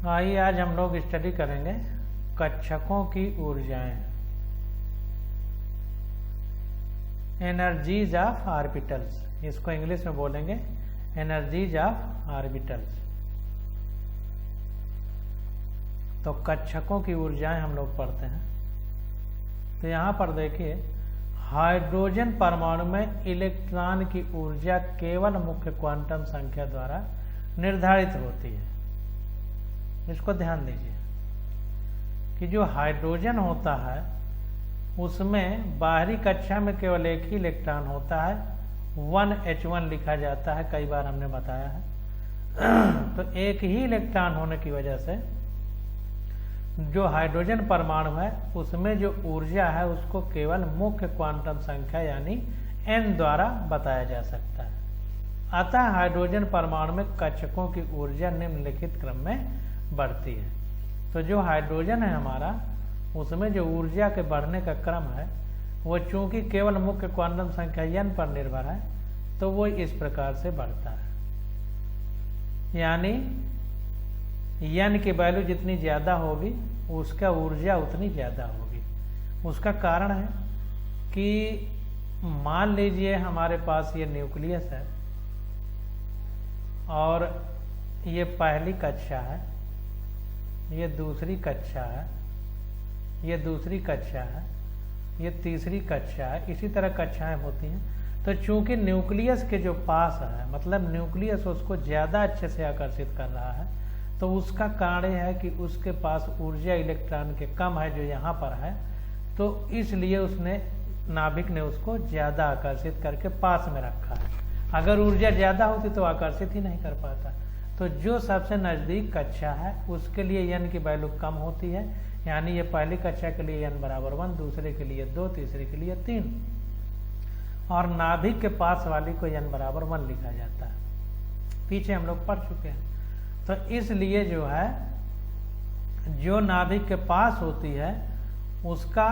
आइए आज हम लोग स्टडी करेंगे कक्षकों की ऊर्जाएं, एनर्जीज ऑफ ऑर्बिटल्स। इसको इंग्लिश में बोलेंगे एनर्जीज ऑफ ऑर्बिटल्स। तो कक्षकों की ऊर्जाएं हम लोग पढ़ते हैं। तो यहाँ पर देखिए, हाइड्रोजन परमाणु में इलेक्ट्रॉन की ऊर्जा केवल मुख्य क्वांटम संख्या द्वारा निर्धारित होती है। इसको ध्यान दीजिए कि जो हाइड्रोजन होता है उसमें बाहरी कक्षा में केवल एक ही इलेक्ट्रॉन होता है, 1H1 लिखा जाता है, कई बार हमने बताया है। तो एक ही इलेक्ट्रॉन होने की वजह से जो हाइड्रोजन परमाणु है उसमें जो ऊर्जा है उसको केवल मुख्य क्वांटम संख्या यानी n द्वारा बताया जा सकता है। अतः हाइड्रोजन परमाणु में कक्षकों की ऊर्जा निम्नलिखित क्रम में बढ़ती है। तो जो हाइड्रोजन है हमारा, उसमें जो ऊर्जा के बढ़ने का क्रम है वो चूंकि केवल मुख्य क्वांटम संख्या n पर निर्भर है, तो वो इस प्रकार से बढ़ता है। यानी n की वैल्यू जितनी ज्यादा होगी उसका ऊर्जा उतनी ज्यादा होगी। उसका कारण है कि मान लीजिए हमारे पास ये न्यूक्लियस है और ये पहली कक्षा है, ये दूसरी कक्षा है, ये दूसरी कक्षा है, ये तीसरी कक्षा है, इसी तरह कक्षाएं होती हैं। तो चूंकि न्यूक्लियस के जो पास है, मतलब न्यूक्लियस उसको ज्यादा अच्छे से आकर्षित कर रहा है, तो उसका कारण है कि उसके पास ऊर्जा इलेक्ट्रॉन के कम है जो यहाँ पर है, तो इसलिए उसने नाभिक ने उसको ज्यादा आकर्षित करके पास में रखा है। अगर ऊर्जा ज्यादा होती तो आकर्षित ही नहीं कर पाता। तो जो सबसे नजदीक कक्षा है उसके लिए n की वैल्यू कम होती है, यानी ये पहली कक्षा के लिए n बराबर 1, दूसरे के लिए 2, तीसरे के लिए 3, और नाभिक के पास वाली को n बराबर 1 लिखा जाता है। पीछे हम लोग पढ़ चुके हैं। तो इसलिए जो है, जो नाभिक के पास होती है उसका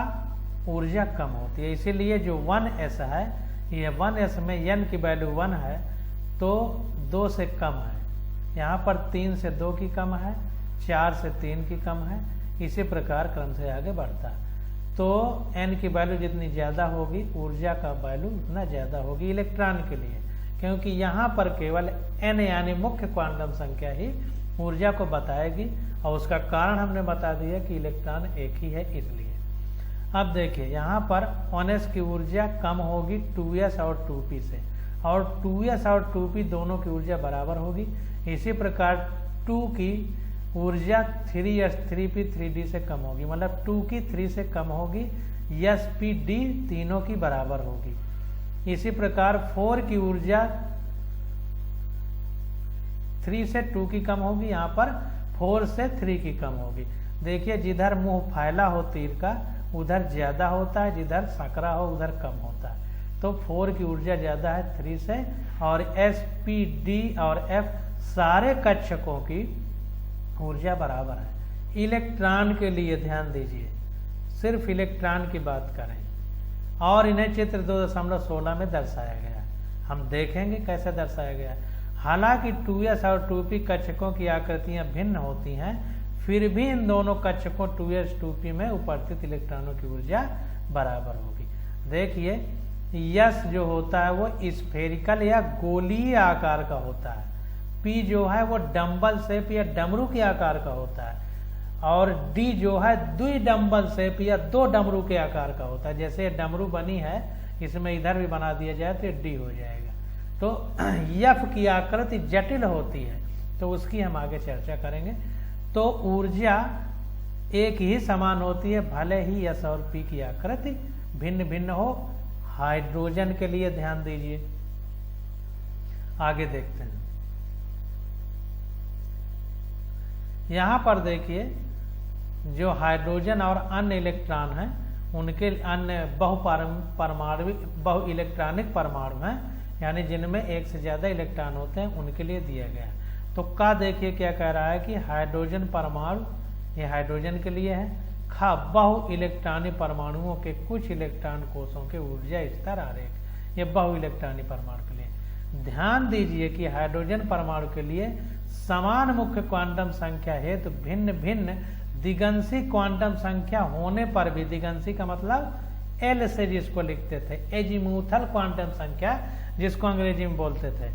ऊर्जा कम होती है। इसीलिए जो 1s है, ये 1s में n की वैल्यू 1 है तो 2 से कम है। यहाँ पर 3 से 2 की कम है, 4 से 3 की कम है, इसी प्रकार क्रम से आगे बढ़ता है। तो n की वैल्यू जितनी ज्यादा होगी ऊर्जा का वैल्यू उतना ज्यादा होगी इलेक्ट्रॉन के लिए, क्योंकि यहाँ पर केवल n यानी मुख्य क्वांटम संख्या ही ऊर्जा को बताएगी, और उसका कारण हमने बता दिया कि इलेक्ट्रॉन एक ही है इसलिए। अब देखिए यहाँ पर 1s की ऊर्जा कम होगी 2s और 2p से, और 2s और 2p दोनों की ऊर्जा बराबर होगी। इसी प्रकार 2 की ऊर्जा 3s 3p 3d से कम होगी, मतलब 2 की 3 से कम होगी, s p d तीनों की बराबर होगी। इसी प्रकार 4 की ऊर्जा 3 से 2 की कम होगी, यहाँ पर 4 से 3 की कम होगी। देखिए जिधर मुंह फैला हो तीर का उधर ज्यादा होता है, जिधर सकरा हो उधर कम होता है। तो 4 की ऊर्जा ज्यादा है 3 से, और s p d और f सारे कक्षकों की ऊर्जा बराबर है। इलेक्ट्रॉन के लिए ध्यान दीजिए, सिर्फ इलेक्ट्रॉन की बात करें, और इन्हें चित्र 2.16 में दर्शाया गया। हम देखेंगे कैसे दर्शाया गया। हालांकि 2s और 2p कक्षकों की आकृतियां भिन्न होती हैं, फिर भी इन दोनों कक्षकों 2s 2p में उपस्थित इलेक्ट्रॉनों की ऊर्जा बराबर होगी। देखिए यस जो होता है वो स्फेरिकल या गोलीय आकार का होता है, p जो है वो डम्बल शेप या डमरू के आकार का होता है, और d जो है द्वि डम्बल शेप या 2 डमरू के आकार का होता है। जैसे डमरू बनी है, इसमें इधर भी बना दिया जाए तो d हो जाएगा। तो f की आकृति जटिल होती है, तो उसकी हम आगे चर्चा करेंगे। तो ऊर्जा एक ही समान होती है, भले ही s और p की आकृति भिन्न भिन्न हो। हाइड्रोजन के लिए ध्यान दीजिए, आगे देखते हैं। यहाँ पर देखिए जो हाइड्रोजन और अन्य इलेक्ट्रॉन हैं उनके अन्य बहु इलेक्ट्रॉनिक परमाणु हैं, यानी जिनमें एक से ज्यादा इलेक्ट्रॉन होते हैं, उनके लिए दिया गया। तो का देखिए क्या कह रहा है कि हाइड्रोजन परमाणु, ये हाइड्रोजन के लिए है, खा बहु इलेक्ट्रॉनिक परमाणुओं के कुछ इलेक्ट्रॉन कोषों के ऊर्जा स्तर आरेख, ये बहु इलेक्ट्रॉनिक परमाणु के लिए। ध्यान दीजिए कि हाइड्रोजन परमाणु के लिए समान मुख्य क्वांटम संख्या हेतु भिन्न भिन्न दिगंशी क्वांटम संख्या होने पर भी, दिगंशी का मतलब एल से जिसको लिखते थे, एजीमूथल क्वांटम संख्या जिसको अंग्रेजी में बोलते थे,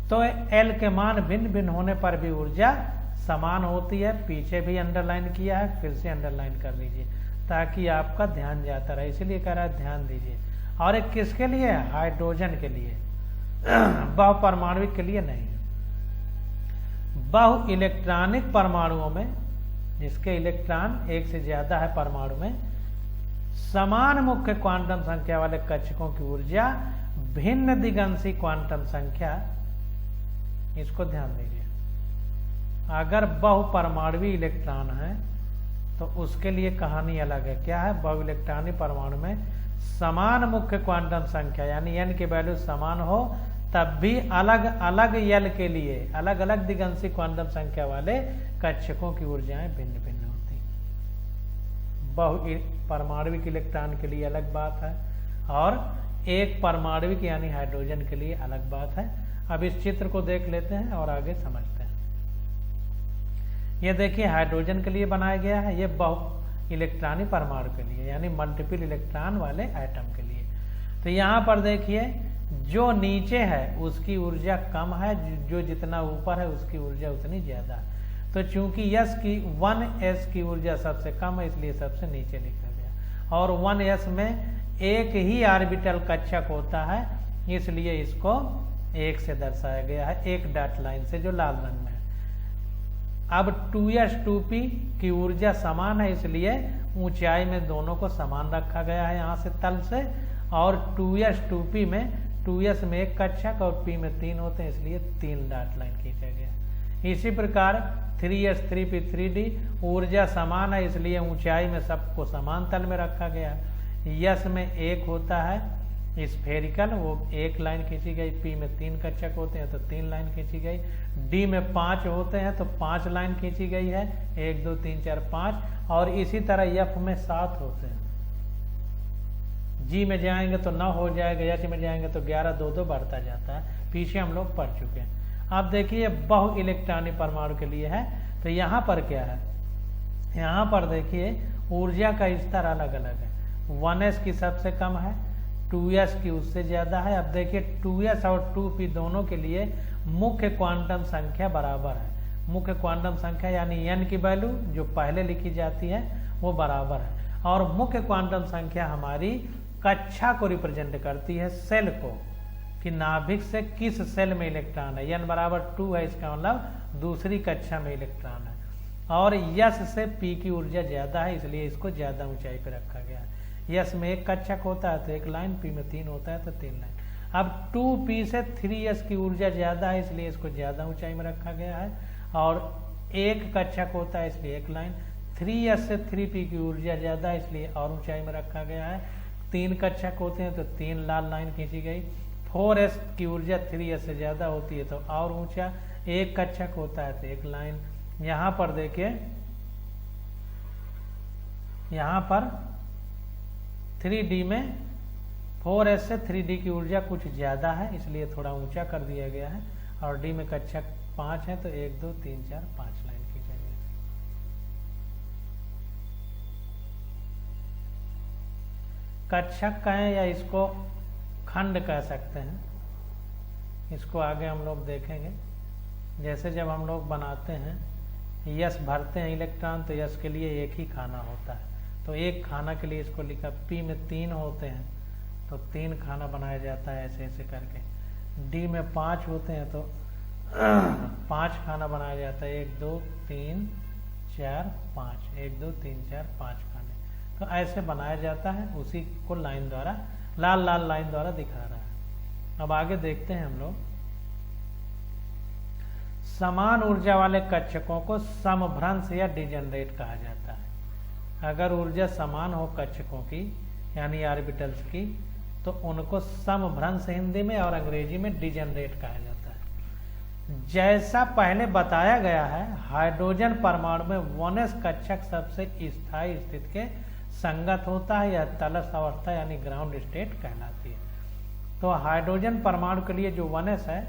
तो एल के मान भिन्न भिन्न होने पर भी ऊर्जा समान होती है। पीछे भी अंडरलाइन किया है, फिर से अंडरलाइन कर लीजिए ताकि आपका ध्यान जाता रहे, इसलिए कह रहा है ध्यान दीजिए। और एक किसके लिए है? हाइड्रोजन के लिए, बहुपरमाणुविक के लिए नहीं। बहु इलेक्ट्रॉनिक परमाणुओं में, जिसके इलेक्ट्रॉन एक से ज्यादा है परमाणु में, समान मुख्य क्वांटम संख्या वाले कक्षकों की ऊर्जा भिन्न दिगंशी क्वांटम संख्या, इसको ध्यान दीजिए। अगर बहुपरमाणुवी इलेक्ट्रॉन है तो उसके लिए कहानी अलग है। क्या है? बहु इलेक्ट्रॉनिक परमाणु में समान मुख्य क्वांटम संख्या यानी n की वैल्यू समान हो, तब भी अलग अलग यल के लिए अलग अलग दिगंशी क्वांटम संख्या वाले कक्षकों की ऊर्जाएं भिन्न भिन्न होती। बहु परमाणुविक इलेक्ट्रॉन के लिए अलग बात है और एक परमाणुविक यानी हाइड्रोजन के लिए अलग बात है। अब इस चित्र को देख लेते हैं और आगे समझते हैं। ये देखिए हाइड्रोजन के लिए बनाया गया है, ये बहु इलेक्ट्रॉनिक परमाणु के लिए यानी मल्टीपल इलेक्ट्रॉन वाले एटम के लिए। तो यहाँ पर देखिए जो नीचे है उसकी ऊर्जा कम है, जो जितना ऊपर है उसकी ऊर्जा उतनी ज्यादा है। तो चूंकि यस की 1s की ऊर्जा सबसे कम है इसलिए सबसे नीचे लिखा गया, और 1s में एक ही ऑर्बिटल कक्षक होता है इसलिए इसको 1 से दर्शाया गया है, एक डॉट लाइन से जो लाल रंग में है। अब 2s 2p की ऊर्जा समान है इसलिए ऊंचाई में दोनों को समान रखा गया है यहाँ से तल से, और 2s 2p में 2s में एक कक्षक और p में 3 होते हैं इसलिए 3 डॉट लाइन खींचा गया। इसी प्रकार 3s 3p 3d ऊर्जा समान है इसलिए ऊंचाई में सबको समान तल में रखा गया। यस में 1 होता है स्फेरिकल, वो 1 लाइन खींची गई, p में 3 कक्षक होते हैं तो 3 लाइन खींची गई, d में 5 होते हैं तो 5 लाइन खींची गई है, 1 2 3 4 5, और इसी तरह f में 7 होते हैं। g में जाएंगे तो 9 हो जाएगा, h में जाएंगे तो 11 2 2 बढ़ता जाता है, पीछे हम लोग पढ़ चुके हैं। अब देखिए बहु इलेक्ट्रॉनिक परमाणु के लिए है, तो यहाँ पर क्या है? यहाँ पर देखिए ऊर्जा का स्तर अलग अलग है, 1s की सबसे कम है, 2s की उससे ज्यादा है। अब देखिए 2s और 2p दोनों के लिए मुख्य क्वांटम संख्या बराबर है। मुख्य क्वांटम संख्या यानी n की वैल्यू जो पहले लिखी जाती है वो बराबर है, और मुख्य क्वांटम संख्या हमारी कक्षा को रिप्रेजेंट करती है, सेल को, कि नाभिक से किस सेल में इलेक्ट्रॉन है। n बराबर 2 है, इसका मतलब दूसरी कक्षा में इलेक्ट्रॉन है, और यस से p की ऊर्जा ज्यादा है इसलिए इसको ज्यादा ऊंचाई पर रखा गया है। यस में 1 कक्षक होता है तो 1 लाइन, p में 3 होता है तो 3 लाइन। अब 2p से 3s की ऊर्जा ज्यादा है इसलिए इसको ज्यादा ऊंचाई में रखा गया है, और 1 कक्षक होता है इसलिए 1 लाइन। 3s से 3p की ऊर्जा ज्यादा है इसलिए और ऊंचाई में रखा गया है। 3 कक्षक होते हैं तो 3 लाल लाइन खींची गई। 4s की ऊर्जा 3s से ज्यादा होती है तो और ऊंचा, 1 कक्षक होता है तो 1 लाइन। यहाँ पर देखिए, यहाँ पर 3d में 4s से 3d की ऊर्जा कुछ ज्यादा है इसलिए थोड़ा ऊंचा कर दिया गया है, और d में कक्षक 5 है तो 1 2 3 4 5 लाइन खींचा गया। कक्षक कहें या इसको खंड कह सकते हैं, इसको आगे हम लोग देखेंगे। जैसे जब हम लोग बनाते हैं यस भरते हैं इलेक्ट्रॉन तो यस के लिए एक ही खाना होता है, तो एक खाना के लिए इसको लिखा। p में 3 होते हैं तो 3 खाना बनाया जाता है ऐसे ऐसे करके। d में 5 होते हैं तो 5 खाना बनाया जाता है, 1 2 3 4 5, 1 2 3 4 5 खाने, तो ऐसे बनाया जाता है। उसी को लाइन द्वारा, लाल लाल लाइन द्वारा दिखा रहा है। अब आगे देखते हैं हम लोग। समान ऊर्जा वाले कक्षकों को समभ्रंश या डिजनरेट कहा जाता है। अगर ऊर्जा समान हो कक्षकों की यानी ऑर्बिटल्स की तो उनको समभ्रंश हिंदी में और अंग्रेजी में डिजनरेट कहा जाता है। जैसा पहले बताया गया है, हाइड्रोजन परमाणु में 1s कक्षक सबसे स्थायी स्थिति के संगत होता है, यह तलस अवस्था यानी ग्राउंड स्टेट कहलाती है। तो हाइड्रोजन परमाणु के लिए जो 1s है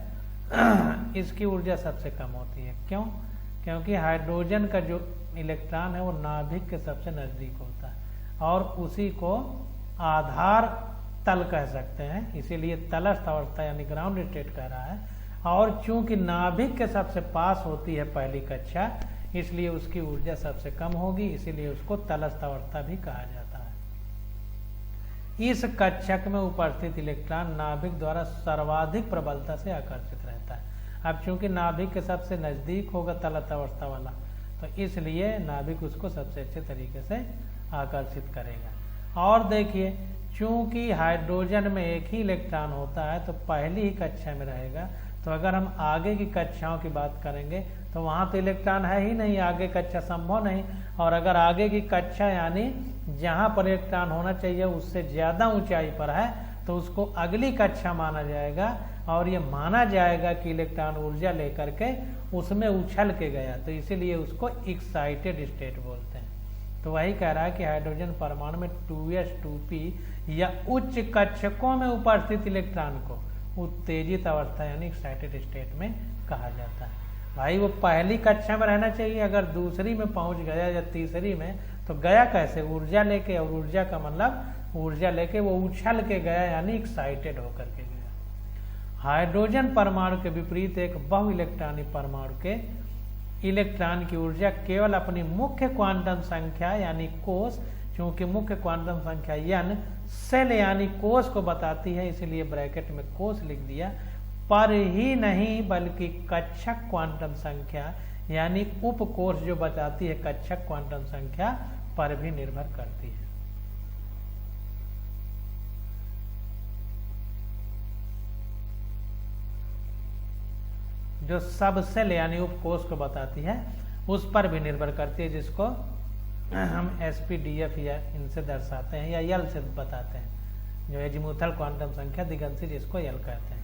इसकी ऊर्जा सबसे कम होती है। क्यों? क्योंकि हाइड्रोजन का जो इलेक्ट्रॉन है वो नाभिक के सबसे नजदीक होता है और उसी को आधार तल कह सकते हैं, इसीलिए तलस्थ अवस्था यानी ग्राउंड स्टेट कह रहा है। और चूंकि नाभिक के सबसे पास होती है पहली कक्षा, इसलिए उसकी ऊर्जा सबसे कम होगी, इसीलिए उसको तलस्थ अवस्था भी कहा जाता है। इस कक्षक में उपस्थित इलेक्ट्रॉन नाभिक द्वारा सर्वाधिक प्रबलता से आकर्षित रहता है। अब चूंकि नाभिक के सबसे नजदीक होगा तलस्थ अवस्था वाला, तो इसलिए नाभिक उसको सबसे अच्छे तरीके से आकर्षित करेगा। और देखिए, चूंकि हाइड्रोजन में एक ही इलेक्ट्रॉन होता है तो पहली ही कक्षा में रहेगा, तो अगर हम आगे की कक्षाओं की बात करेंगे तो वहाँ तो इलेक्ट्रॉन है ही नहीं, आगे कक्षा संभव नहीं। और अगर आगे की कक्षा यानी जहाँ पर इलेक्ट्रॉन होना चाहिए उससे ज़्यादा ऊंचाई पर है तो उसको अगली कक्षा माना जाएगा, और ये माना जाएगा कि इलेक्ट्रॉन ऊर्जा लेकर के उसमें उछल के गया, तो इसीलिए उसको एक्साइटेड स्टेट बोलते हैं। तो वही कह रहा है कि हाइड्रोजन परमाणु में 2s 2p या उच्च कक्षकों में उपस्थित इलेक्ट्रॉन को उत्तेजित अवस्था यानी एक्साइटेड स्टेट में कहा जाता है। भाई वो पहली कक्षा में रहना चाहिए, अगर दूसरी में पहुंच गया या तीसरी में तो गया कैसे? ऊर्जा लेके, और ऊर्जा का मतलब ऊर्जा लेके वो उछल के गया यानी एक्साइटेड होकर के गया। हाइड्रोजन परमाणु के विपरीत एक बहु इलेक्ट्रॉनिक परमाणु के इलेक्ट्रॉन की ऊर्जा केवल अपनी मुख्य क्वांटम संख्या यानी कोष, चूंकि मुख्य क्वांटम संख्या n सेल यानी कोष को बताती है, इसलिए ब्रैकेट में कोष लिख दिया, पर ही नहीं बल्कि कक्षक क्वांटम संख्या यानी उपकोष जो बताती है कक्षक क्वांटम संख्या पर भी निर्भर करती है। जो सब सेल यानी उपकोष को बताती है उस पर भी निर्भर करती है, जिसको हम SPDF या इनसे दर्शाते हैं या यल से बताते हैं, जो एजीमुथल क्वांटम संख्या दिगंशी जिसको यल कहते हैं।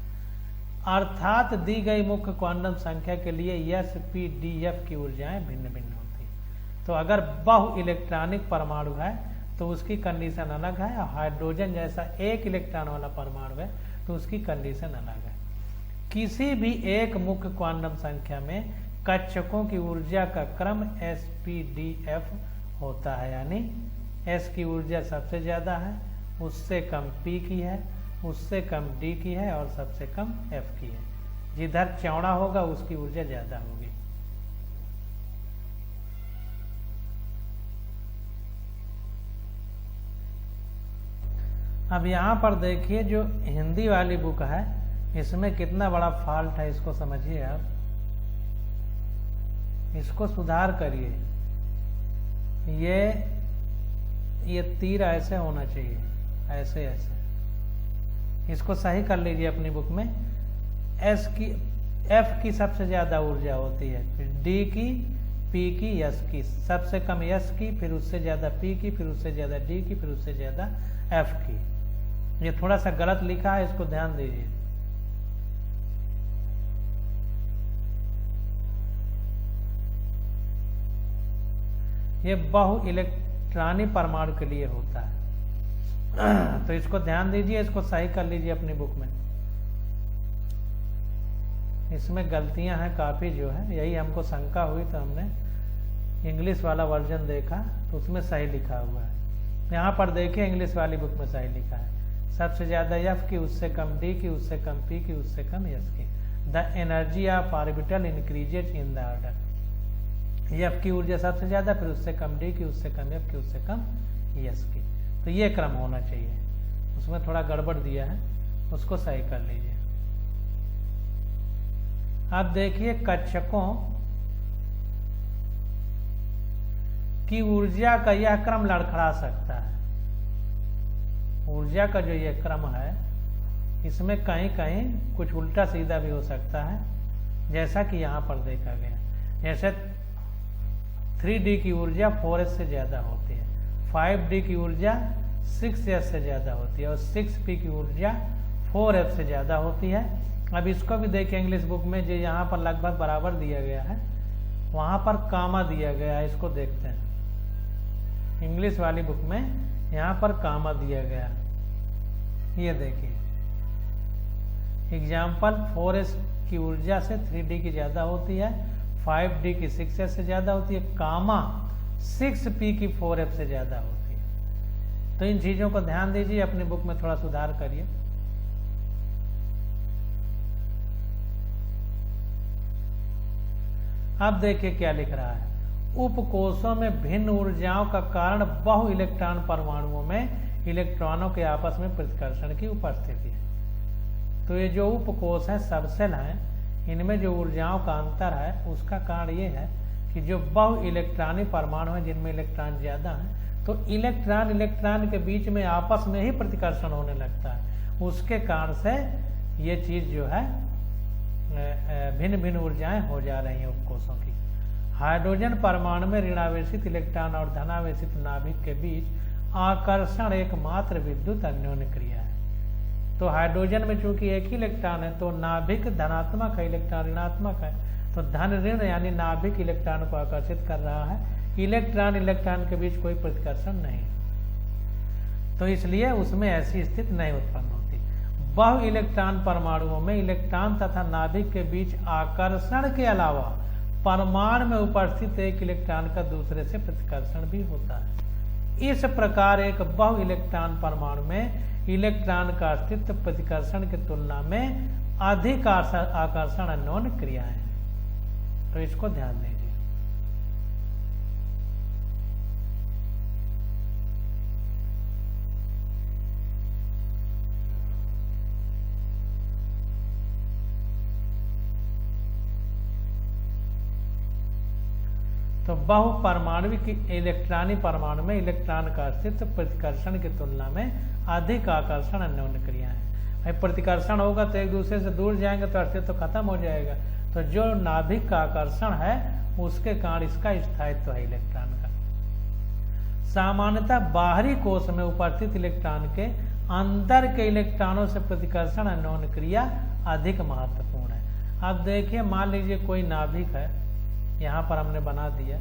अर्थात दी गई मुख्य क्वांटम संख्या के लिए SPDF की ऊर्जाएं भिन्न भिन्न होती हैं। तो अगर बहु इलेक्ट्रॉनिक परमाणु है तो उसकी कंडीशन अलग है, और हाइड्रोजन जैसा एक इलेक्ट्रॉन वाला परमाणु है तो उसकी कंडीशन अलग है। किसी भी एक मुख्य क्वांटम संख्या में कक्षकों की ऊर्जा का क्रम SPDF होता है, यानी S की ऊर्जा सबसे ज्यादा है, उससे कम P की है, उससे कम D की है और सबसे कम F की है। जिधर चौड़ा होगा उसकी ऊर्जा ज्यादा होगी। अब यहाँ पर देखिए, जो हिंदी वाली बुक है इसमें कितना बड़ा फॉल्ट है, इसको समझिए आप, इसको सुधार करिए। ये तीर ऐसे होना चाहिए, ऐसे ऐसे, इसको सही कर लीजिए अपनी बुक में। F की सबसे ज्यादा ऊर्जा होती है, फिर D की, P की, S की, सबसे कम S की, फिर उससे ज्यादा P की, फिर उससे ज्यादा D की, फिर उससे ज्यादा F की। ये थोड़ा सा गलत लिखा है, इसको ध्यान दीजिए। ये बहु इलेक्ट्रॉनिक परमाणु के लिए होता है, तो इसको ध्यान दीजिए, इसको सही कर लीजिए अपनी बुक में। इसमें गलतियां हैं काफी जो है, यही हमको शंका हुई तो हमने इंग्लिश वाला वर्जन देखा तो उसमें सही लिखा हुआ है। यहाँ पर देखिए इंग्लिश वाली बुक में सही लिखा है, सबसे ज्यादा F की, उससे कम D की, उससे कम P की, उससे कम S की। The energy of orbital increases in the order. F की ऊर्जा सबसे ज्यादा, फिर उससे कम D की, उससे कम F की, उससे कम S की। तो ये क्रम होना चाहिए, उसमें थोड़ा गड़बड़ दिया है, उसको सही कर लीजिए। अब देखिए कक्षकों की ऊर्जा का यह क्रम लड़खड़ा सकता है। ऊर्जा का जो यह क्रम है इसमें कहीं कहीं कुछ उल्टा सीधा भी हो सकता है, जैसा कि यहाँ पर देखा गया। जैसे 3D की ऊर्जा 4s से ज्यादा होती है, 5D की ऊर्जा 6s से ज्यादा होती है और 6p की ऊर्जा 4f से ज्यादा होती है। अब इसको भी देखिए इंग्लिश बुक में, जो यहाँ पर लगभग बराबर दिया गया है, वहां पर कामा दिया गया है, इसको देखते हैं। इंग्लिश वाली बुक में यहाँ पर कामा दिया गया, ये देखिए एग्जाम्पल 4s की ऊर्जा से 3d की ज़्यादा होती है, 5d की 6s से ज़्यादा होती है, कामा 6p की 4f से ज़्यादा होती है। तो इन चीज़ों को ध्यान दीजिए, अपनी बुक में थोड़ा सुधार करिए। अब देखिए क्या लिख रहा है, उपकोषों में भिन्न ऊर्जाओं का कारण बहु इलेक्ट्रॉन परमाणुओं में इलेक्ट्रॉनों के आपस में प्रतिकर्षण की उपस्थिति है। तो ये जो उपकोष है, सबसेल है, इनमें जो ऊर्जाओं का अंतर है उसका कारण ये है कि जो बहु इलेक्ट्रॉनिक परमाणु है जिनमें इलेक्ट्रॉन ज्यादा है, तो इलेक्ट्रॉन के बीच में आपस में ही प्रतिकर्षण होने लगता है। उसके कारण से ये चीज जो है भिन्न भिन्न ऊर्जाएं हो जा रही हैं उपकोषों की। हाइड्रोजन परमाणु में ऋणावेशित इलेक्ट्रॉन और धनावेशित नाभिक के बीच आकर्षण एकमात्र विद्युत अन्योन्य क्रिया है। तो हाइड्रोजन में चूंकि एक ही इलेक्ट्रॉन है तो नाभिक धनात्मक है, इलेक्ट्रॉन ऋणात्मक है, तो धन ऋण यानी नाभिक इलेक्ट्रॉन को आकर्षित कर रहा है, इलेक्ट्रॉन के बीच कोई प्रतिकर्षण नहीं, तो इसलिए उसमें ऐसी स्थिति नहीं उत्पन्न होती। बहु इलेक्ट्रॉन परमाणुओं में इलेक्ट्रॉन तथा नाभिक के बीच आकर्षण के अलावा परमाणु में उपस्थित एक इलेक्ट्रॉन का दूसरे से प्रतिकर्षण भी होता है। इस प्रकार एक बहु इलेक्ट्रॉन परमाणु में इलेक्ट्रॉन का अस्तित्व प्रतिकर्षण की तुलना में अधिक आकर्षण अन्योन्य क्रिया है। तो इसको ध्यान दीजिए। तो बहु परमाणुविक इलेक्ट्रॉनिक परमाणु में इलेक्ट्रॉन का अस्तित्व प्रतिकर्षण की तुलना में अधिक आकर्षण अन्योन्य क्रिया है। भाई प्रतिकर्षण होगा तो एक दूसरे से दूर जाएंगे तो अस्तित्व तो खत्म हो जाएगा। तो जो नाभिक का आकर्षण है उसके कारण इसका स्थायित्व है इलेक्ट्रॉन का। सामान्यतः बाहरी कोश में उपस्थित इलेक्ट्रॉन के अंदर के इलेक्ट्रॉनों से प्रतिकर्षण अन्योन्य क्रिया अधिक महत्वपूर्ण है। अब देखिए, मान लीजिए कोई नाभिक है, यहाँ पर हमने बना दिया।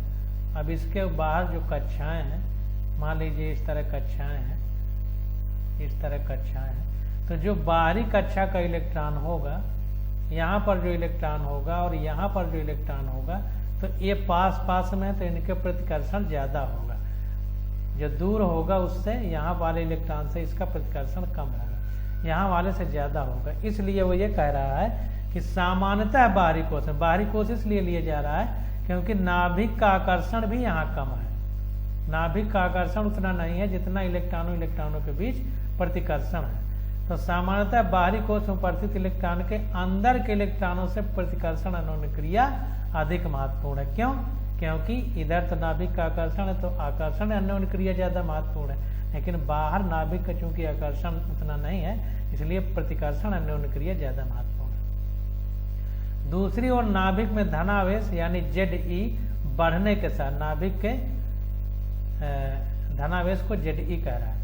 अब इसके बाहर जो कक्षाएं हैं, मान लीजिए इस तरह कक्षाएं हैं, इस तरह कक्षाएं हैं, तो जो बाहरी कक्षा का इलेक्ट्रॉन होगा, यहाँ पर जो इलेक्ट्रॉन होगा और यहाँ पर जो इलेक्ट्रॉन होगा, तो ये पास पास में है तो इनके प्रतिकर्षण ज्यादा होगा। जो दूर होगा उससे यहाँ वाले इलेक्ट्रॉन से इसका प्रतिकर्षण कम होगा, यहाँ वाले से ज्यादा होगा। इसलिए वो ये कह रहा है कि सामान्यतः बाहरी कोश में, बाहरी कोश इसलिए लिया जा रहा है क्योंकि नाभिक का आकर्षण भी यहाँ कम है। नाभिक का आकर्षण उतना नहीं है जितना इलेक्ट्रॉनों के बीच प्रतिकर्षण है। तो सामान्यतः बाहरी कोश में उपस्थित इलेक्ट्रॉन के अंदर के इलेक्ट्रॉनों से प्रतिकर्षण अन्योन्य क्रिया अधिक महत्वपूर्ण है। क्यों? क्योंकि इधर तो नाभिक का आकर्षण है तो आकर्षण अन्योन्य क्रिया ज्यादा महत्वपूर्ण है, लेकिन बाहर नाभिक का चूंकि आकर्षण उतना नहीं है इसलिए प्रतिकर्षण अन्योन्य क्रिया ज्यादा महत्वपूर्ण है। दूसरी ओर नाभिक में धनावेश यानी Ze बढ़ने के साथ, नाभिक के धनावेश को Ze कह रहा है,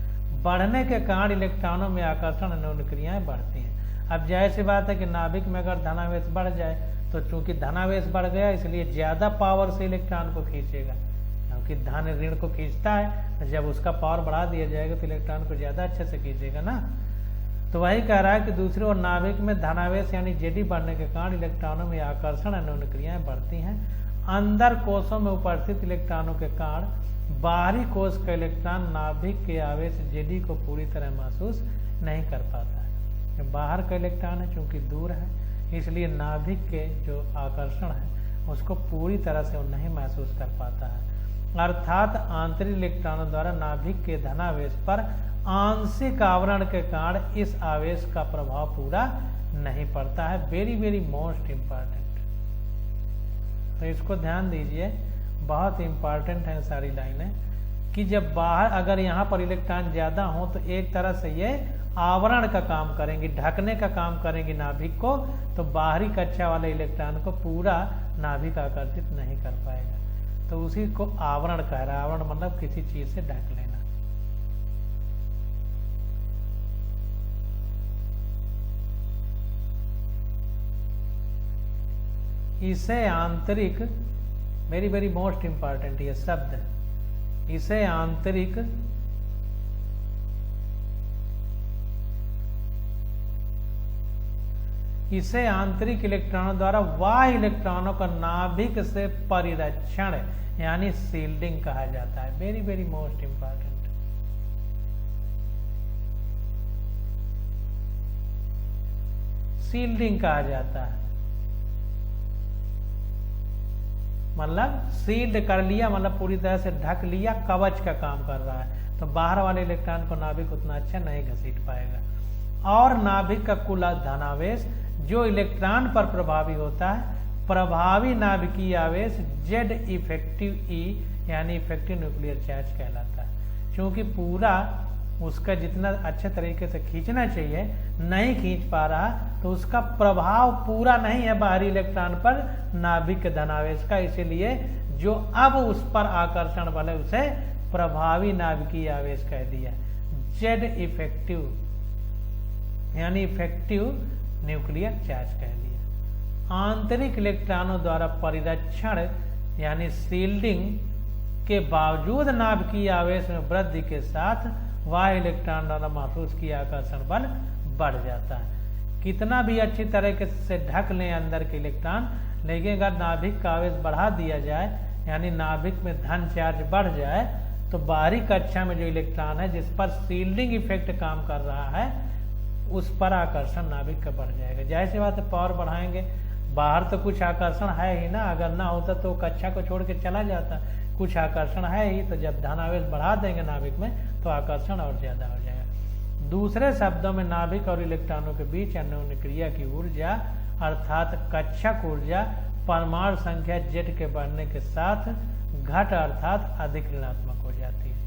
बढ़ने के कारण इलेक्ट्रॉनों में आकर्षण अन्योन्य क्रियाएं बढ़ती हैं। अब जाहिर सी बात है कि नाभिक में अगर धनावेश बढ़ जाए तो चूंकि धनावेश बढ़ गया इसलिए ज्यादा पावर से इलेक्ट्रॉन को खींचेगा, क्योंकि धन ऋण को खींचता है, तो जब उसका पावर बढ़ा दिया जाएगा तो इलेक्ट्रॉन को ज्यादा अच्छे से खींचेगा ना। तो वही कह रहा है कि दूसरी ओर नाभिक में धनावेश यानी Ze बढ़ने के कारण इलेक्ट्रॉनों में आकर्षण अन्योन्य क्रियाएं बढ़ती हैं। अंदर कोशों में उपस्थित इलेक्ट्रॉनों के कारण बाहरी कोश का इलेक्ट्रॉन नाभिक के आवेश Ze को पूरी तरह महसूस नहीं कर पाता है। बाहर का इलेक्ट्रॉन है चूंकि दूर है इसलिए नाभिक के जो आकर्षण है उसको पूरी तरह से वो नहीं महसूस कर पाता है। अर्थात आंतरिक इलेक्ट्रॉनों द्वारा नाभिक के धनावेश पर आंशिक आवरण के कारण इस आवेश का प्रभाव पूरा नहीं पड़ता है। वेरी वेरी मोस्ट इम्पॉर्टेंट, तो इसको ध्यान दीजिए, बहुत इंपॉर्टेंट है सारी लाइनें कि जब बाहर अगर यहाँ पर इलेक्ट्रॉन ज्यादा हो तो एक तरह से ये आवरण का काम करेंगी, ढकने का काम करेंगी नाभिक को, तो बाहरी कक्षा वाले इलेक्ट्रॉन को पूरा नाभिक आकर्षित नहीं कर पाएगा। तो उसी को आवरण कह रहा है। आवरण मतलब किसी चीज से ढक लेना। इसे आंतरिक, वेरी वेरी मोस्ट इंपॉर्टेंट ये शब्द है, इसे आंतरिक इसे आंतरिक इलेक्ट्रॉनों द्वारा बाह्य इलेक्ट्रॉनों का नाभिक से परिरक्षण यानी सील्डिंग कहा जाता है। Very very most important. Shielding कहा जाता है, मतलब सील्ड कर लिया, मतलब पूरी तरह से ढक लिया, कवच का काम कर रहा है। तो बाहर वाले इलेक्ट्रॉन को नाभिक उतना अच्छा नहीं घसीट पाएगा। और नाभिक का कुल धनावेश जो इलेक्ट्रॉन पर प्रभावी होता है, प्रभावी नाभिकीय आवेश जेड इफेक्टिव ई यानी इफेक्टिव न्यूक्लियर चार्ज कहलाता है। क्योंकि पूरा उसका जितना अच्छे तरीके से खींचना चाहिए नहीं खींच पा रहा, तो उसका प्रभाव पूरा नहीं है बाहरी इलेक्ट्रॉन पर नाभिक के धनावेश का। इसीलिए जो अब उस पर आकर्षण बल है उसे प्रभावी नाभिकीय आवेश कह दिया, जेड इफेक्टिव यानी इफेक्टिव न्यूक्लियर चार्ज कह दिया। आंतरिक इलेक्ट्रॉनों द्वारा परिरक्षण यानी सील्डिंग के बावजूद नाभिकीय आवेश में वृद्धि के साथ बाह्य इलेक्ट्रॉन द्वारा महसूस किया आकर्षण बल बढ़ जाता है। कितना भी अच्छी तरीके से ढक लें अंदर के इलेक्ट्रॉन, लेकिन अगर नाभिक का आवेश बढ़ा दिया जाए यानी नाभिक में धन चार्ज बढ़ जाए, तो बाहरी कक्षा में जो इलेक्ट्रॉन है जिस पर सील्डिंग इफेक्ट काम कर रहा है उस पर आकर्षण नाभिक का बढ़ जाएगा। जाहिर सी बात है, पावर बढ़ाएंगे, बाहर तो कुछ आकर्षण है ही ना, अगर ना होता तो कक्षा को छोड़ के चला जाता। कुछ आकर्षण है ही, तो जब धनावेश बढ़ा देंगे नाभिक में तो आकर्षण और ज्यादा हो जाएगा। दूसरे शब्दों में नाभिक और इलेक्ट्रॉनों के बीच अन्योन्य क्रिया की ऊर्जा अर्थात कक्षक ऊर्जा परमाणु संख्या जेड के बढ़ने के साथ घट अर्थात अधिक ऋणात्मक हो जाती है।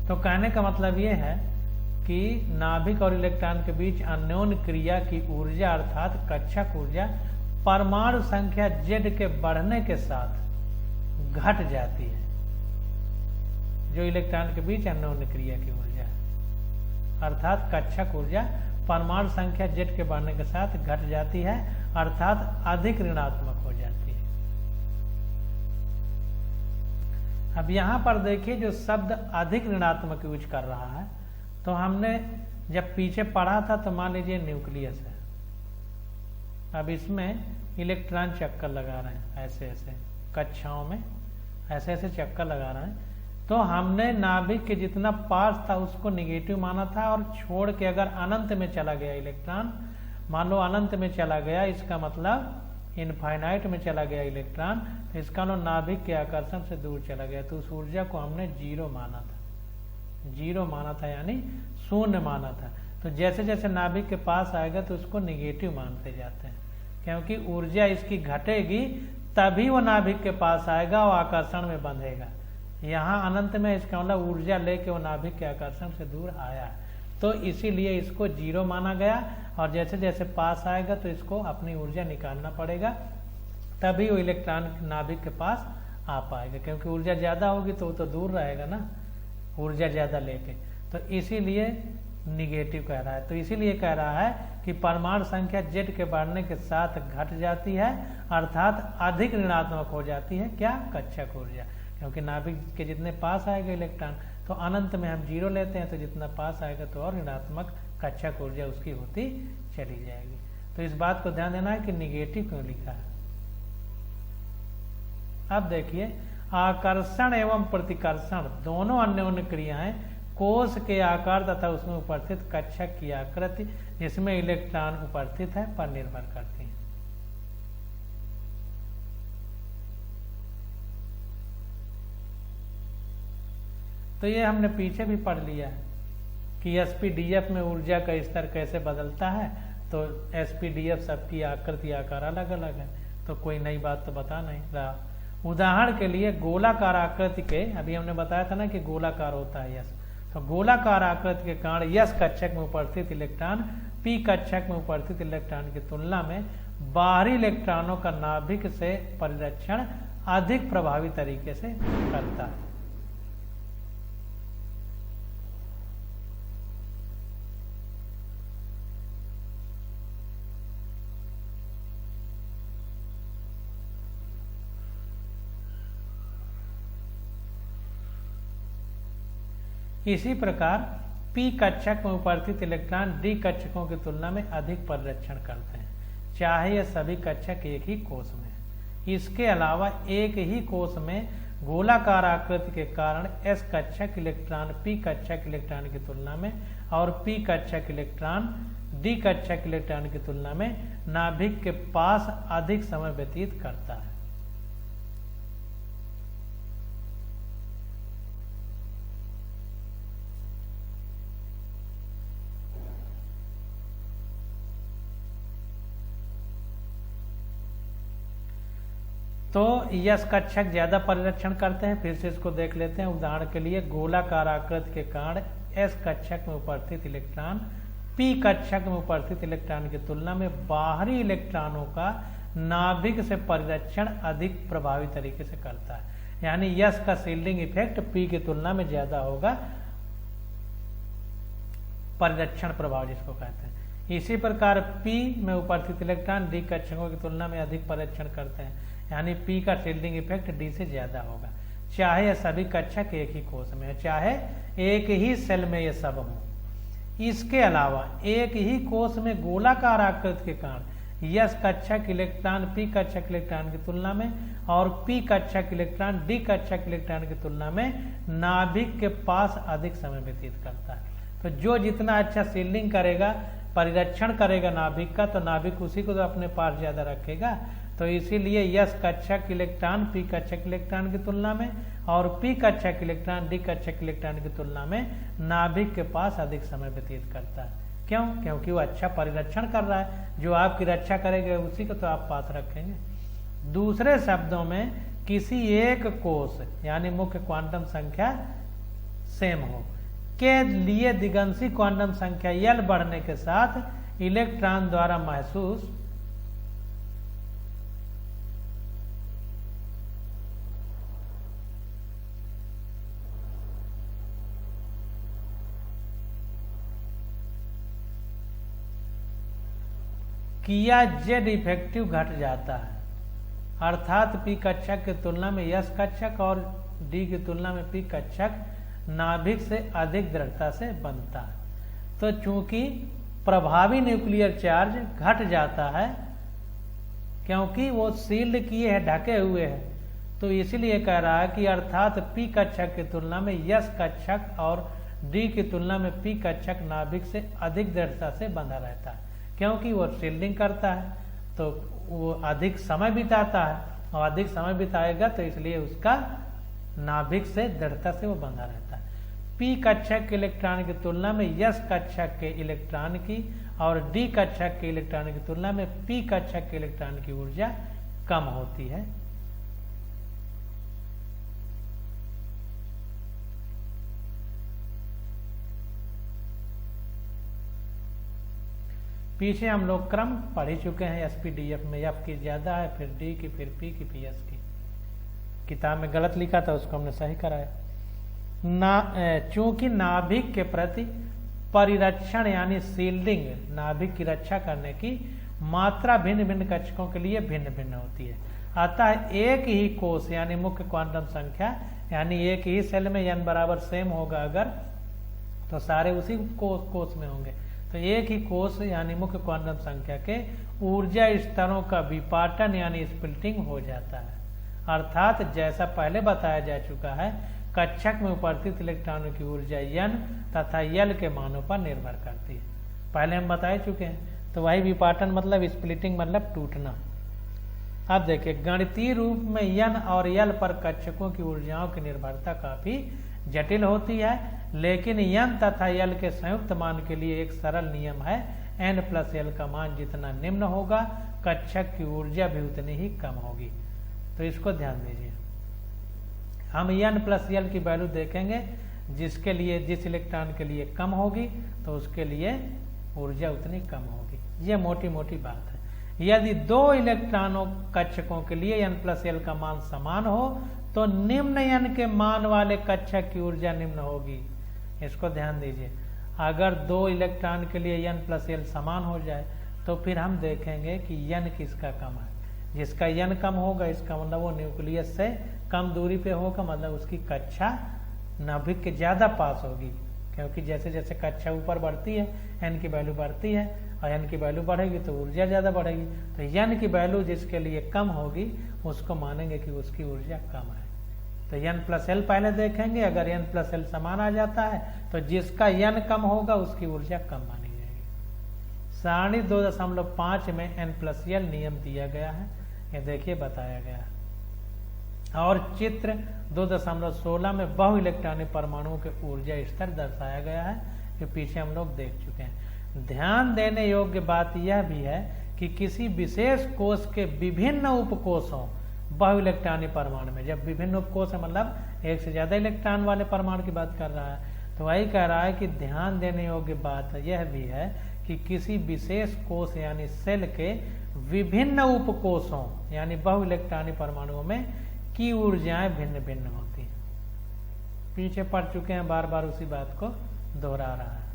तो कहने का मतलब यह है कि नाभिक और इलेक्ट्रॉन के बीच अन्योन्य क्रिया की ऊर्जा अर्थात कक्षक ऊर्जा परमाणु संख्या जेड के बढ़ने के साथ घट जाती है। जो इलेक्ट्रॉन के बीच अन्योन्य क्रिया की ऊर्जा अर्थात कक्षक ऊर्जा परमाणु संख्या जेड के बढ़ने के साथ घट जाती है अर्थात अधिक ऋणात्मक हो जाती है। अब यहां पर देखिए जो शब्द अधिक ऋणात्मक यूज कर रहा है, तो हमने जब पीछे पढ़ा था तो मान लीजिए न्यूक्लियस है, अब इसमें इलेक्ट्रॉन चक्कर लगा रहे हैं, ऐसे ऐसे कक्षाओं में ऐसे ऐसे चक्कर लगा रहे हैं। तो हमने नाभिक के जितना पास था उसको निगेटिव माना था और छोड़ के अगर अनंत में चला गया इलेक्ट्रॉन, मान लो अनंत में चला गया, इसका मतलब इनफाइनाइट में चला गया इलेक्ट्रॉन, तो इसका मतलब नाभिक के आकर्षण से दूर चला गया, तो उस ऊर्जा को हमने जीरो माना था। जीरो माना था यानी शून्य माना था। तो जैसे जैसे नाभिक के पास आएगा तो उसको निगेटिव मानते जाते हैं, क्योंकि ऊर्जा इसकी घटेगी तभी वो नाभिक के पास आएगा और आकर्षण में बंधेगा। यहाँ अनंत में इसका मतलब ऊर्जा लेके वो नाभिक के आकर्षण से दूर आया, तो इसीलिए इसको जीरो माना गया। और जैसे जैसे पास आएगा तो इसको अपनी ऊर्जा निकालना पड़ेगा, तभी वो इलेक्ट्रॉन नाभिक के पास आ पाएगा, क्योंकि ऊर्जा ज्यादा होगी तो वो तो दूर रहेगा ना ऊर्जा ज्यादा लेके, तो इसीलिए निगेटिव कह रहा है। तो इसीलिए कह रहा है कि परमाणु संख्या जेड के बढ़ने के साथ घट जाती है अर्थात अधिक ऋणात्मक हो जाती है। क्या? कक्षक ऊर्जा, क्योंकि नाभिक के जितने पास आएगा इलेक्ट्रॉन, तो अनंत में हम जीरो लेते हैं, तो जितना पास आएगा तो और ऋणात्मक कक्षक ऊर्जा उसकी होती चली जाएगी। तो इस बात को ध्यान देना है कि निगेटिव क्यों लिखा है। अब देखिए, आकर्षण एवं प्रतिकर्षण दोनों अन्योन्य क्रियाएं कोश के आकार तथा उसमें उपस्थित कक्षक की आकृति जिसमें इलेक्ट्रॉन उपस्थित है पर निर्भर करती है। तो ये हमने पीछे भी पढ़ लिया है कि एसपीडीएफ में ऊर्जा का स्तर कैसे बदलता है। तो एसपीडीएफ सबकी आकृति आकार अलग अलग है, तो कोई नई बात तो बता नहीं रहा। उदाहरण के लिए गोलाकार आकृति के, अभी हमने बताया था ना कि गोलाकार होता है यस, तो गोलाकार आकृति के कारण यस कक्षक में उपस्थित इलेक्ट्रॉन पी कक्षक में उपस्थित इलेक्ट्रॉन की तुलना में बाहरी इलेक्ट्रॉनों का नाभिक से परिरक्षण अधिक प्रभावी तरीके से करता है। इसी प्रकार पी कक्षक में उपस्थित इलेक्ट्रॉन डी कक्षकों की तुलना में अधिक परिरक्षण करते हैं, चाहे ये सभी कक्षक एक ही कोष में है। इसके अलावा एक ही कोष में गोलाकार आकृति के कारण एस कक्षक इलेक्ट्रॉन पी कक्षक इलेक्ट्रॉन की तुलना में और पी कक्षक इलेक्ट्रॉन डी कक्षक इलेक्ट्रॉन की तुलना में नाभिक के पास अधिक समय व्यतीत करता है। तो यस कक्षक ज्यादा परिरक्षण करते हैं। फिर से इसको देख लेते हैं। उदाहरण के लिए गोलाकार आकृति के कारण एस कक्षक में उपस्थित इलेक्ट्रॉन पी कक्षक में उपस्थित इलेक्ट्रॉन की तुलना में बाहरी इलेक्ट्रॉनों का नाभिक से परिरक्षण अधिक प्रभावी तरीके से करता है। यानी यस का शील्डिंग इफेक्ट पी की तुलना में ज्यादा होगा, परिरक्षण प्रभाव जिसको कहते हैं। इसी प्रकार पी में उपस्थित इलेक्ट्रॉन डी कक्षकों की तुलना में अधिक परिरक्षण करते हैं, यानी पी का शील्डिंग इफेक्ट डी से ज्यादा होगा, चाहे ये सभी कक्षक एक ही कोष में है, चाहे एक ही सेल में ये सब हो। इसके अलावा एक ही कोष में गोलाकार आकृति के कारण यस कक्षक इलेक्ट्रॉन पी कक्षक इलेक्ट्रॉन की तुलना में और पी कक्षक इलेक्ट्रॉन डी कक्षक इलेक्ट्रॉन की तुलना में नाभिक के पास अधिक समय व्यतीत करता है। तो जो जितना अच्छा शील्डिंग करेगा, परिरक्षण करेगा नाभिक का, तो नाभिक उसी को तो अपने पास ज्यादा रखेगा। तो इसीलिए यस कक्षक इलेक्ट्रॉन पी कक्षक इलेक्ट्रॉन की तुलना में और पी कक्षक इलेक्ट्रॉन डी कक्षक इलेक्ट्रॉन की तुलना में नाभिक के पास अधिक समय व्यतीत करता है। क्यों? क्योंकि वो अच्छा परिरक्षण कर रहा है। जो आपकी रक्षा करेगा उसी को तो आप पास रखेंगे। दूसरे शब्दों में किसी एक कोष यानी मुख्य क्वांटम संख्या सेम हो के लिए दिगंशी क्वांटम संख्या यल बढ़ने के साथ इलेक्ट्रॉन द्वारा महसूस किया जेड इफेक्टिव घट जाता है, अर्थात पी कक्षक की तुलना में यस कक्षक और डी की तुलना में पी कक्षक नाभिक से अधिक दृढ़ता से बनता है। तो चूंकि प्रभावी न्यूक्लियर चार्ज घट जाता है क्योंकि वो सील्ड किए हैं, ढके हुए हैं, तो इसीलिए कह रहा है कि अर्थात पी कक्षक की तुलना में यस कक्षक और डी की तुलना में पी कक्षक नाभिक से अधिक दृढ़ता से बंधा रहता है, क्योंकि वो शील्डिंग करता है तो वो अधिक समय बिताता है, और अधिक समय बिताएगा तो इसलिए उसका नाभिक से दृढ़ता से वो बंधा रहता है। पी कक्षक के इलेक्ट्रॉन की तुलना में यस कक्षक के इलेक्ट्रॉन की और डी कक्षक के इलेक्ट्रॉन की तुलना में पी कक्षक के इलेक्ट्रॉन की ऊर्जा कम होती है। पीछे हम लोग क्रम पढ़ ही चुके हैं। एसपीडीएफ में एफ की ज्यादा है, फिर डी की, फिर पी की, फिर एस की। किताब में गलत लिखा था उसको हमने सही कराया। चूंकि नाभिक के प्रति परिरक्षण यानी शील्डिंग, नाभिक की रक्षा करने की मात्रा भिन्न भिन्न कक्षकों के लिए भिन्न भिन्न होती है, अतः एक ही कोष यानी मुख्य क्वांटम संख्या यानी एक ही सेल में n बराबर सेम होगा अगर, तो सारे उसी कोष में होंगे। तो एक ही कोष यानी मुख्य क्वांटम संख्या के ऊर्जा स्तरों का विपाटन यानी स्प्लिटिंग हो जाता है, अर्थात जैसा पहले बताया जा चुका है कक्षक में उपस्थित इलेक्ट्रॉनों की ऊर्जा n तथा यल के मानों पर निर्भर करती है। पहले हम बता चुके हैं। तो वही विपाटन मतलब स्प्लिटिंग मतलब टूटना। अब देखिए गणितीय रूप में n और यल पर कक्षकों की ऊर्जाओं की निर्भरता काफी जटिल होती है, लेकिन n तथा यल के संयुक्त मान के लिए एक सरल नियम है, n प्लस यल का मान जितना निम्न होगा कक्षक की ऊर्जा भी उतनी ही कम होगी। तो इसको ध्यान दीजिए। हम n प्लस यल की वैल्यू देखेंगे, जिसके लिए जिस इलेक्ट्रॉन के लिए कम होगी तो उसके लिए ऊर्जा उतनी कम होगी। ये मोटी मोटी बात है। यदि दो इलेक्ट्रॉनों कक्षकों के लिए n प्लस यल का मान समान हो तो निम्न n के मान वाले कक्षक की ऊर्जा निम्न होगी। इसको ध्यान दीजिए। अगर दो इलेक्ट्रॉन के लिए n प्लस यल समान हो जाए तो फिर हम देखेंगे कि n किसका कम है। जिसका n कम होगा इसका मतलब वो न्यूक्लियस से कम दूरी पे होगा, मतलब उसकी कक्षा नाभिक के ज़्यादा पास होगी, क्योंकि जैसे जैसे कक्षा ऊपर बढ़ती है n की वैल्यू बढ़ती है और n की वैल्यू बढ़ेगी तो ऊर्जा ज़्यादा बढ़ेगी। तो n की वैल्यू जिसके लिए कम होगी उसको मानेंगे कि उसकी ऊर्जा कम है। तो n प्लस एल पहले देखेंगे, अगर n प्लस एल समान आ जाता है तो जिसका n कम होगा उसकी ऊर्जा कम मानी जाएगी। सारणी 2.5 में n प्लस एल नियम दिया गया है, ये देखिए बताया गया है। और चित्र 2.16 में बहु इलेक्ट्रॉनिक परमाणुओं के ऊर्जा स्तर दर्शाया गया है, जो पीछे हम लोग देख चुके हैं। ध्यान देने योग्य बात यह भी है कि किसी विशेष कोष के विभिन्न उपकोषों बहु इलेक्ट्रॉनिक परमाणु में, जब विभिन्न उपकोष है मतलब एक से ज्यादा इलेक्ट्रॉन वाले परमाणु की बात कर रहा है, तो वही कह रहा है कि ध्यान देने योग्य बात यह भी है कि किसी विशेष कोष यानी सेल के विभिन्न उपकोषों यानी बहु इलेक्ट्रॉनिक परमाणुओं में की ऊर्जाएं भिन्न भिन्न होती हैं। पीछे पढ़ चुके हैं, बार बार उसी बात को दोहरा रहा है।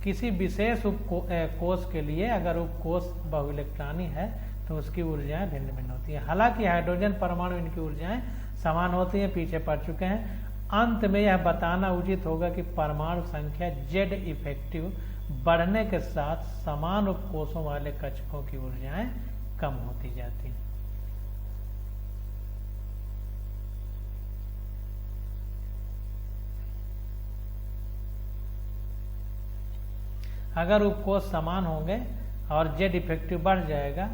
किसी विशेष कोष के लिए अगर उपकोष बहु इलेक्ट्रॉनी है तो उसकी ऊर्जाएं भिन्न भिन्न होती है। हालांकि हाइड्रोजन परमाणु इनकी ऊर्जाएं समान होती हैं, पीछे पढ़ चुके हैं। अंत में यह बताना उचित होगा कि परमाणु संख्या Z इफेक्टिव बढ़ने के साथ समान उपकोषों वाले कक्षकों की ऊर्जाएं कम होती जाती हैं। अगर उपकोष समान होंगे और Z इफेक्टिव बढ़ जाएगा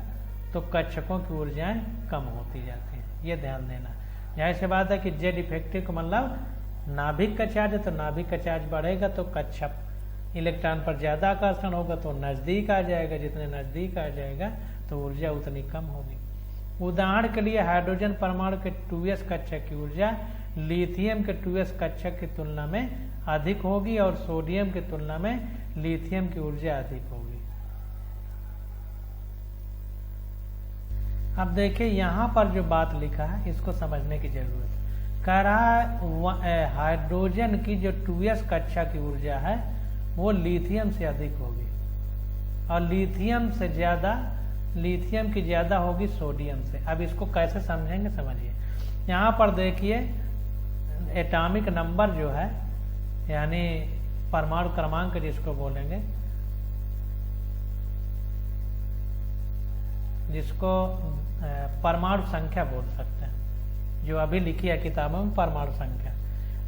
तो कक्षकों की ऊर्जाएं कम होती जाती हैं, ये ध्यान देना। जाहिर सी बात है कि Z इफेक्टिव का मतलब नाभिक का चार्ज है, तो नाभिक का चार्ज बढ़ेगा तो कक्षक इलेक्ट्रॉन पर ज्यादा आकर्षण होगा तो नजदीक आ जाएगा, जितने नजदीक आ जाएगा तो ऊर्जा उतनी कम होगी। उदाहरण के लिए हाइड्रोजन परमाणु के 2s कक्षक की ऊर्जा लिथियम के 2s कक्षक की तुलना में अधिक होगी और सोडियम की तुलना में लिथियम की ऊर्जा अधिक होगी। अब देखिए यहाँ पर जो बात लिखा है इसको समझने की जरूरत है। कह रहा है हाइड्रोजन की जो 2s कक्षा की ऊर्जा है वो लिथियम से अधिक होगी और लिथियम की ज्यादा होगी सोडियम से। अब इसको कैसे समझेंगे, समझिए। यहाँ पर देखिए एटॉमिक नंबर जो है यानी परमाणु क्रमांक जिसको बोलेंगे, जिसको परमाणु संख्या बोल सकते हैं, जो अभी लिखी है किताबों में परमाणु संख्या।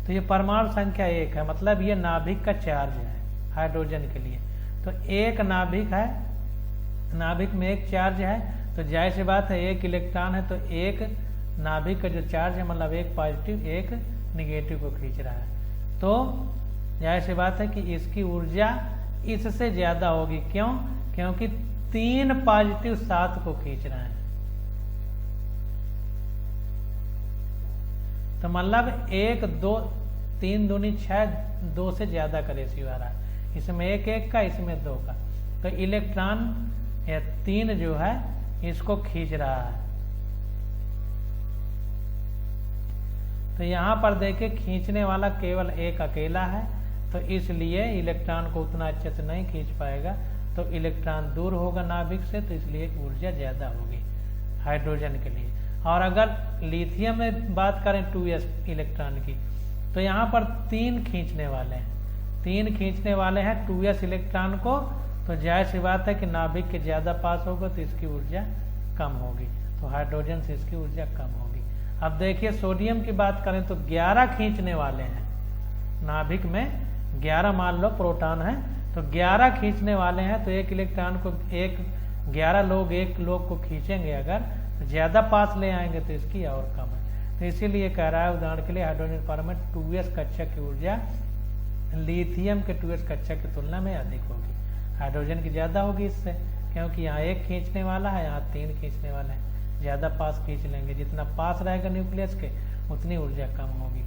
तो ये परमाणु संख्या 1 है, मतलब ये नाभिक का चार्ज है हाइड्रोजन के लिए। तो एक नाभिक है, नाभिक में एक चार्ज है, तो जाहिर सी बात है एक इलेक्ट्रॉन है तो एक नाभिक का जो चार्ज है मतलब एक पॉजिटिव एक निगेटिव को खींच रहा है। तो जाहिर सी बात है कि इसकी ऊर्जा इससे ज्यादा होगी। क्यों? क्योंकि 3 पॉजिटिव 7 को खींच रहे हैं। तो मतलब 1 2 3 दूनी 6 2 से ज्यादा का रेशियो आ रहा है। इसमें 1 1 का, इसमें 2 का। तो इलेक्ट्रॉन या 3 जो है इसको खींच रहा है। तो यहाँ पर देखिए खींचने वाला केवल एक अकेला है, तो इसलिए इलेक्ट्रॉन को उतना अच्छे से नहीं खींच पाएगा, तो इलेक्ट्रॉन दूर होगा नाभिक से, तो इसलिए ऊर्जा ज्यादा होगी हाइड्रोजन के लिए। और अगर लिथियम में बात करें 2s इलेक्ट्रॉन की, तो यहाँ पर 3 खींचने वाले हैं, 3 खींचने वाले हैं 2s इलेक्ट्रॉन को। तो जाहिर सी बात है कि नाभिक के ज्यादा पास होगा तो इसकी ऊर्जा कम होगी, तो हाइड्रोजन से इसकी ऊर्जा कम होगी। अब देखिए सोडियम की बात करें तो 11 खींचने वाले हैं नाभिक में, 11 मान लो प्रोटॉन है, तो 11 खींचने वाले हैं। तो एक इलेक्ट्रॉन को 11 लोग एक लोग को खींचेंगे अगर, तो ज्यादा पास ले आएंगे तो इसकी और कम है। तो इसीलिए कह रहा है उदाहरण के लिए हाइड्रोजन परमाणु में 2s कक्षा की ऊर्जा लिथियम के 2s कक्षा की तुलना में अधिक होगी, हाइड्रोजन की ज्यादा होगी इससे, क्योंकि यहाँ 1 खींचने वाला है, यहाँ 3 खींचने वाला है, ज्यादा पास खींच लेंगे। जितना पास रहेगा न्यूक्लियस के उतनी ऊर्जा कम होगी।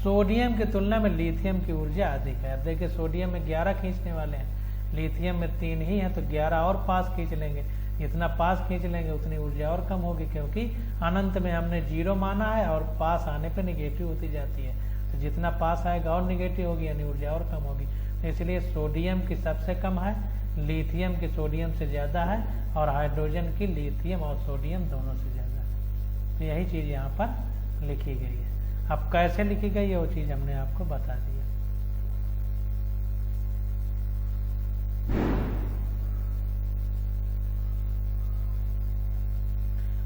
सोडियम की तुलना में लिथियम की ऊर्जा अधिक है। अब देखिए सोडियम में 11 खींचने वाले हैं, लिथियम में 3 ही है, तो 11 और पास खींच लेंगे। जितना पास खींच लेंगे उतनी ऊर्जा और कम होगी, क्योंकि अनंत में हमने 0 माना है और पास आने पे निगेटिव होती जाती है। तो जितना पास आएगा और निगेटिव होगी यानी ऊर्जा और कम होगी। तो इसलिए सोडियम की सबसे कम है, लिथियम की सोडियम से ज़्यादा है, और हाइड्रोजन की लिथियम और सोडियम दोनों से ज़्यादा है। तो यही चीज़ यहाँ पर लिखी गई है। अब कैसे लिखी गई है वो चीज़ हमने आपको बता दिया।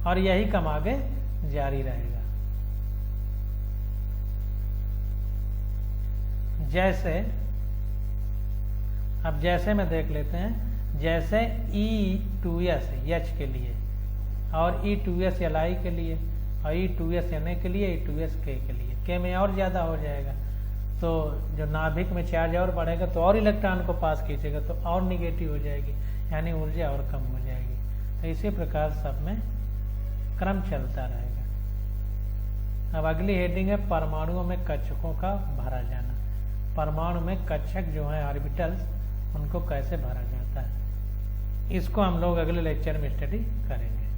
और यही क्रम आगे जारी रहेगा। जैसे अब जैसे में देख लेते हैं, जैसे E2S H के लिए और E2S Li के लिए और E2S Na के लिए, E2S K के लिए, K में और ज़्यादा हो जाएगा तो जो नाभिक में चार्ज और बढ़ेगा तो और इलेक्ट्रॉन को पास खींचेगा तो और निगेटिव हो जाएगी, यानी ऊर्जा और कम हो जाएगी। तो इसी प्रकार सब में क्रम चलता रहेगा। अब अगली हेडिंग है परमाणुओं में कक्षकों का भरा जाना। परमाणु में कक्षक जो है ऑर्बिटल्स, उनको कैसे भरा जाता है, इसको हम लोग अगले लेक्चर में स्टडी करेंगे।